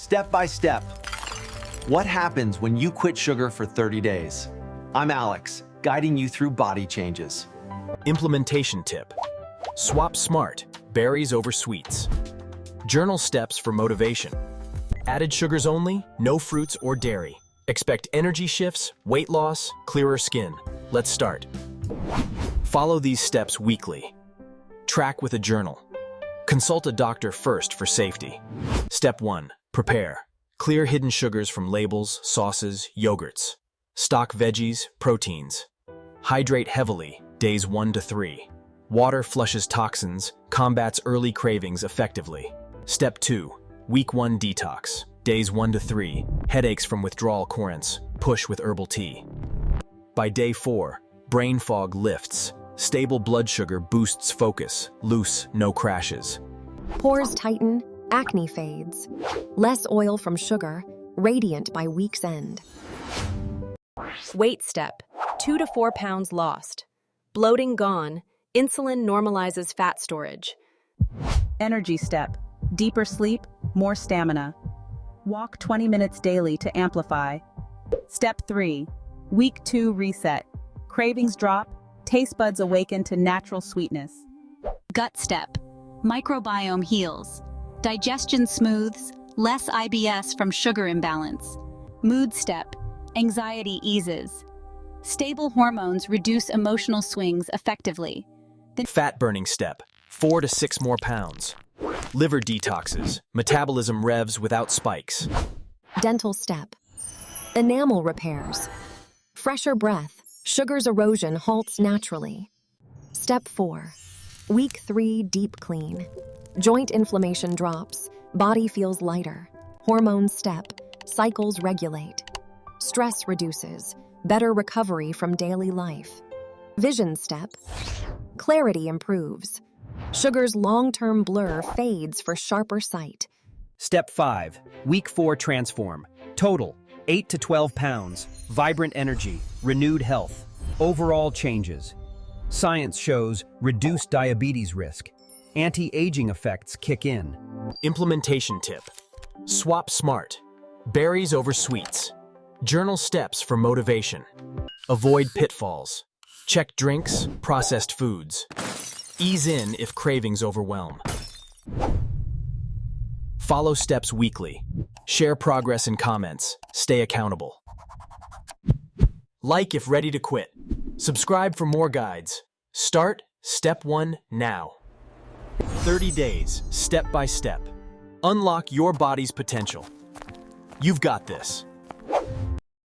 Step by step. What happens when you quit sugar for 30 days? I'm Alex, guiding you through body changes. Implementation tip. Swap smart, berries over sweets. Journal steps for motivation. Added sugars only, no fruits or dairy. Expect energy shifts, weight loss, clearer skin. Let's start. Follow these steps weekly. Track with a journal. Consult a doctor first for safety. Step 1. Prepare. Clear hidden sugars from labels, sauces, yogurts. Stock veggies, proteins. Hydrate heavily, days 1 to 3. Water flushes toxins, combats early cravings effectively. Step 2. Week 1 detox. Days 1 to 3. Headaches from withdrawal currents. Push with herbal tea. By day 4, brain fog lifts. Stable blood sugar boosts focus. Loose, no crashes. Pores tighten, acne fades. Less oil from sugar, radiant by week's end. Weight step, 2 to 4 pounds lost. Bloating gone, insulin normalizes fat storage. Energy step, deeper sleep, more stamina. Walk 20 minutes daily to amplify. Step 3, week 2 reset. Cravings drop, taste buds awaken to natural sweetness. Gut step, microbiome heals. Digestion smooths, less IBS from sugar imbalance. Mood step, anxiety eases. Stable hormones reduce emotional swings effectively. Fat burning step, 4 to 6 more pounds. Liver detoxes, metabolism revs without spikes. Dental step. Enamel repairs. Fresher breath, sugar's erosion halts naturally. Step 4. Week 3 deep clean. Joint inflammation drops, body feels lighter. Hormones step, cycles regulate. Stress reduces, better recovery from daily life. Vision step. Clarity improves. Sugar's long-term blur fades for sharper sight. Step 5. Week 4 transform. Total, 8 to 12 pounds. Vibrant energy, renewed health. Overall changes. Science shows reduced diabetes risk. Anti-aging effects kick in. Implementation tip. Swap smart. Berries over sweets. Journal steps for motivation. Avoid pitfalls. Check drinks, processed foods. Ease in if cravings overwhelm. Follow steps weekly. Share progress in comments. Stay accountable. Like if ready to quit. Subscribe for more guides. Start step 1 now. 30 days, step by step. Unlock your body's potential. You've got this.